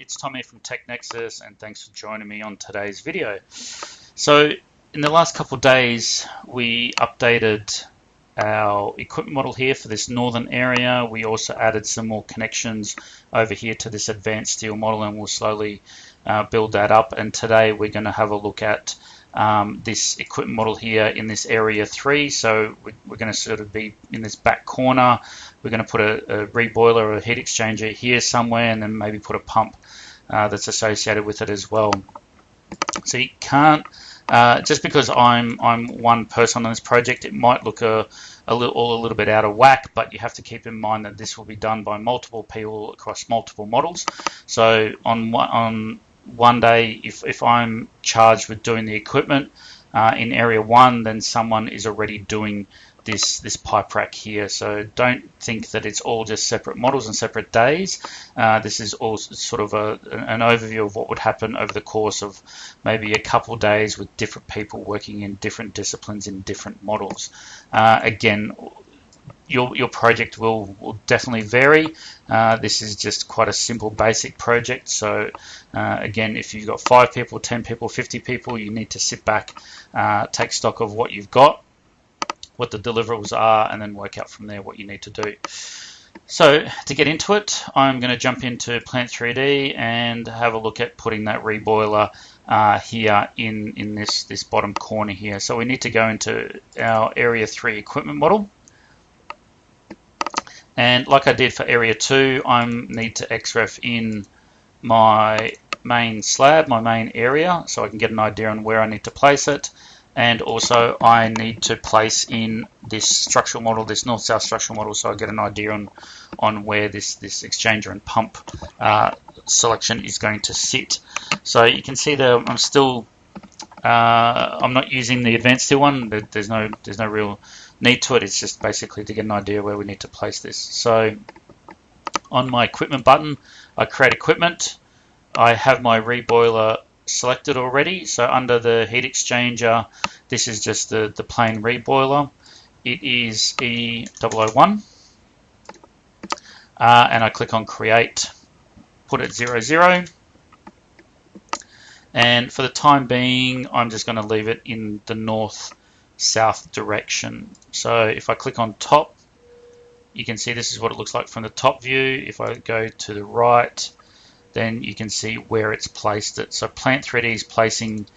it's Tom here from Tech Nexus, and thanks for joining me on today's video. So in the last couple of days we updated our equipment model here for this northern area. We also added some more connections over here to this advanced steel model, and we'll slowly build that up. And today we're going to have a look at this equipment model here in this area 3. So we're going to sort of be in this back corner. We're going to put a reboiler or a heat exchanger here somewhere, and then maybe put a pump that's associated with it as well. So you can't just because I'm one person on this project, it might look a little bit out of whack, but you have to keep in mind that this will be done by multiple people across multiple models. So on one day, if I'm charged with doing the equipment in area 1, then someone is already doing this pipe rack here. So don't think that it's all just separate models and separate days. This is all sort of an overview of what would happen over the course of maybe a couple of days with different people working in different disciplines in different models. Again, your project will definitely vary. This is just quite a simple basic project. So again, if you've got 5 people, 10 people, 50 people, you need to sit back, take stock of what you've got, what the deliverables are, and then work out from there what you need to do. So to get into it, I'm going to jump into Plant3D and have a look at putting that reboiler here in this bottom corner here. So we need to go into our area 3 equipment model. And like I did for area 2, I need to XREF in my main slab, my main area, so I can get an idea on where I need to place it. And also I need to place in this structural model, this north-south structural model, so I get an idea on where this exchanger and pump selection is going to sit. So you can see that I'm still I'm not using the advanced steel one. There's no real need to it. It's just basically to get an idea where we need to place this. So on my equipment button, I create equipment. I have my reboiler selected already. So under the heat exchanger, this is just the plain reboiler. It is E001, and I click on create, put it 00, and for the time being I'm just going to leave it in the north-south direction. So if I click on top, you can see this is what it looks like from the top view. If I go to the right, then you can see where it's placed it. So Plant3D is placing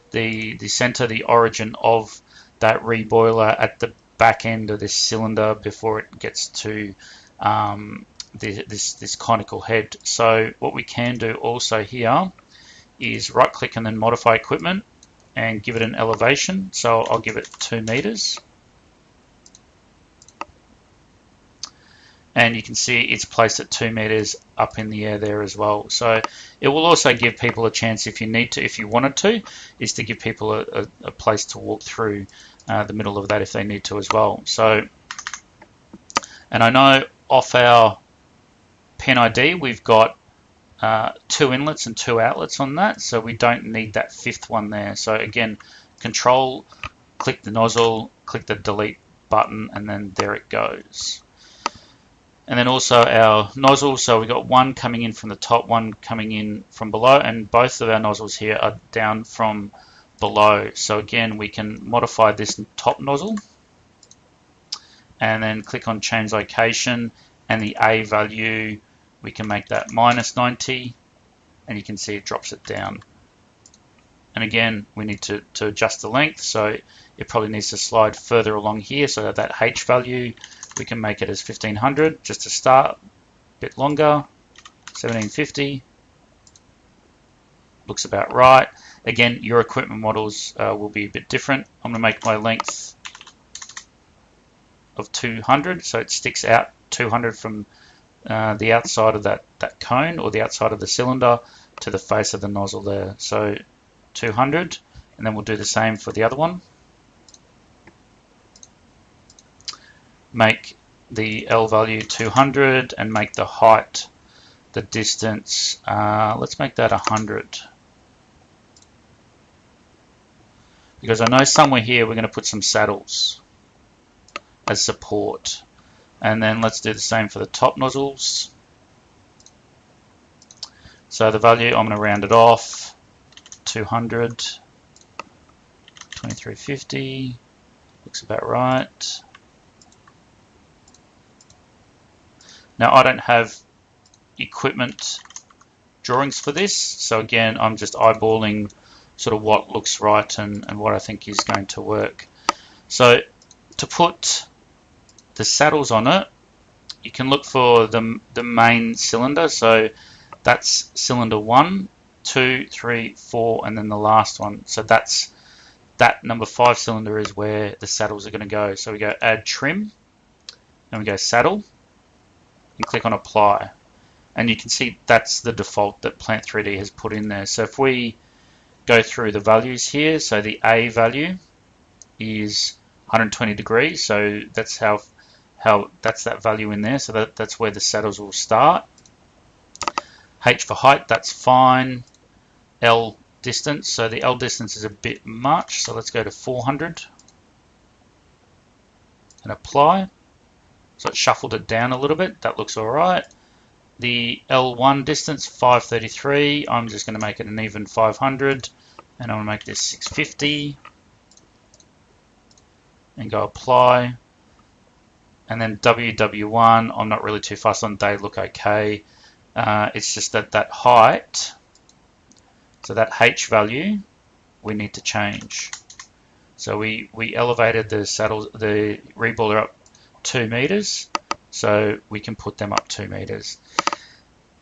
the center, the origin of that reboiler at the back end of this cylinder before it gets to this conical head. So what we can do also here is right click and then modify equipment and give it an elevation. So I'll give it 2 meters. And you can see it's placed at 2 meters up in the air there as well. So it will also give people a chance, if you wanted to, is to give people a place to walk through the middle of that if they need to as well. So, and I know off our p&id we've got 2 inlets and 2 outlets on that, so we don't need that 5th one there. So again, control, click the nozzle, click the delete button, and then there it goes. And then also our nozzles, so we've got one coming in from the top, one coming in from below, and both of our nozzles here are down from below. So again, we can modify this top nozzle and then click on change location, and the A value, we can make that -90, and you can see it drops it down. And again, we need to adjust the length, so it probably needs to slide further along here, so that H value, we can make it as 1500 just to start, a bit longer, 1750, looks about right. Again, your equipment models will be a bit different. I'm going to make my length of 200, so it sticks out 200 from the outside of that cone or the outside of the cylinder to the face of the nozzle there. So 200, and then we'll do the same for the other one. Make the L value 200 and make the height, the distance, let's make that 100. Because I know somewhere here we're going to put some saddles as support. And then let's do the same for the top nozzles. So the value, I'm going to round it off, 200, 2350, looks about right. Now I don't have equipment drawings for this, so again I'm just eyeballing sort of what looks right and what I think is going to work. So to put the saddles on it, you can look for the main cylinder, so that's cylinder 1, 2, 3, 4, and then the last one. So that's that number 5 cylinder is where the saddles are going to go. So we go add trim, and we go saddle, and click on apply. And you can see that's the default that Plant 3D has put in there. So if we go through the values here, so the A value is 120 degrees, so that's how that's that value in there. So that's where the saddles will start. H for height, that's fine. L distance, so the L distance is a bit much, so let's go to 400 and apply. So it shuffled it down a little bit, that looks alright. The L1 distance, 533, I'm just going to make it an even 500, and I'm going to make this 650, and go apply. And then WW1, I'm not really too fussed on, they look okay. It's just that height, so that H value, we need to change. So we elevated the saddles, the reboiler up 2 meters, so we can put them up 2 meters.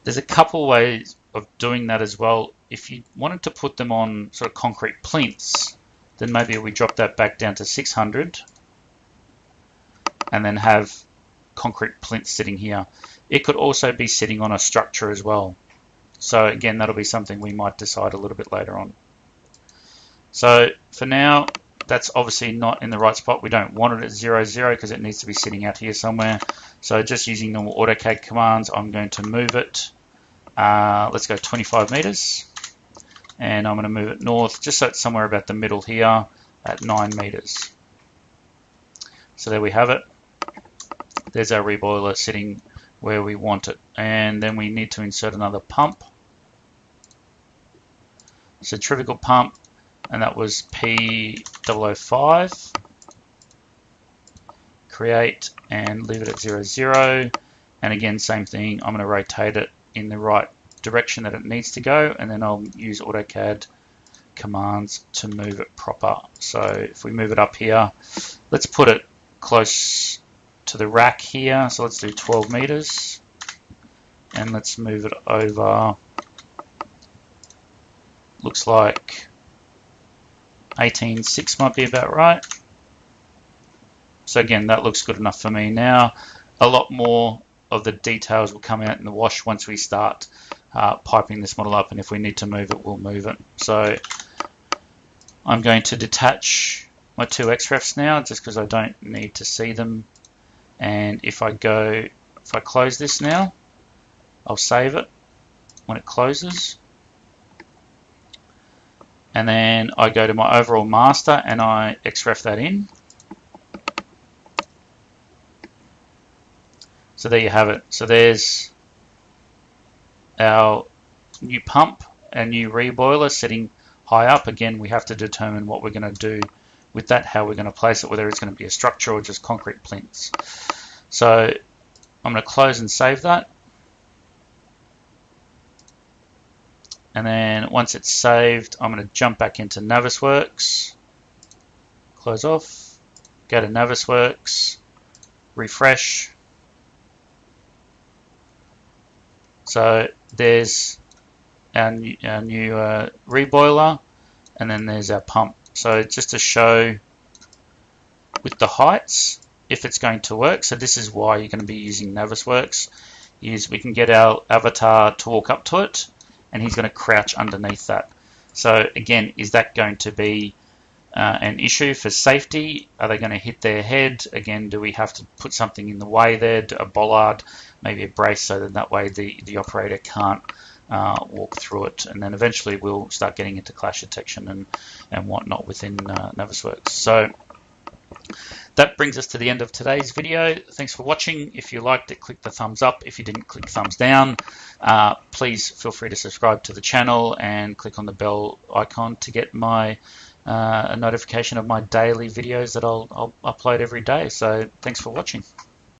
There's a couple ways of doing that as well. If you wanted to put them on sort of concrete plinths, then maybe we drop that back down to 600 and then have concrete plinth sitting here. It could also be sitting on a structure as well. So again, that'll be something we might decide a little bit later on. So for now, that's obviously not in the right spot. We don't want it at 0, 0 because it needs to be sitting out here somewhere. So just using normal AutoCAD commands, I'm going to move it. Let's go 25 meters. And I'm going to move it north, just so it's somewhere about the middle here at 9 meters. So there we have it. There's our reboiler sitting where we want it. And then we need to insert another pump. Centrifugal pump, and that was P005. Create and leave it at 0, 0. And again, same thing, I'm going to rotate it in the right direction that it needs to go, and then I'll use AutoCAD commands to move it proper. So if we move it up here, let's put it close to the rack here, so let's do 12 meters, and let's move it over, looks like 18.6 might be about right. So again, that looks good enough for me. Now a lot more of the details will come out in the wash once we start piping this model up, and if we need to move it, we'll move it. So I'm going to detach my 2 XREFs now, just because I don't need to see them. And if I close this now, I'll save it when it closes. And then I go to my overall master and I XREF that in. So there you have it. So there's our new pump and new reboiler sitting high up. Again, we have to determine what we're going to do with that, how we're going to place it, whether it's going to be a structure or just concrete plinths. So I'm going to close and save that. And then once it's saved, I'm going to jump back into Navisworks, close off, go to Navisworks, refresh. So there's our new reboiler, and then there's our pump. So just to show with the heights, if it's going to work, so this is why you're going to be using Navisworks, is we can get our avatar to walk up to it, and he's going to crouch underneath that. So again, is that going to be an issue for safety? Are they going to hit their head? Again, do we have to put something in the way there, a bollard, maybe a brace, so that way the operator can't walk through it? And then eventually we'll start getting into clash detection and whatnot within Navisworks. So that brings us to the end of today's video. Thanks for watching. If you liked it, click the thumbs up. If you didn't, click thumbs down. Please feel free to subscribe to the channel and click on the bell icon to get a notification of my daily videos that I'll upload every day. So thanks for watching.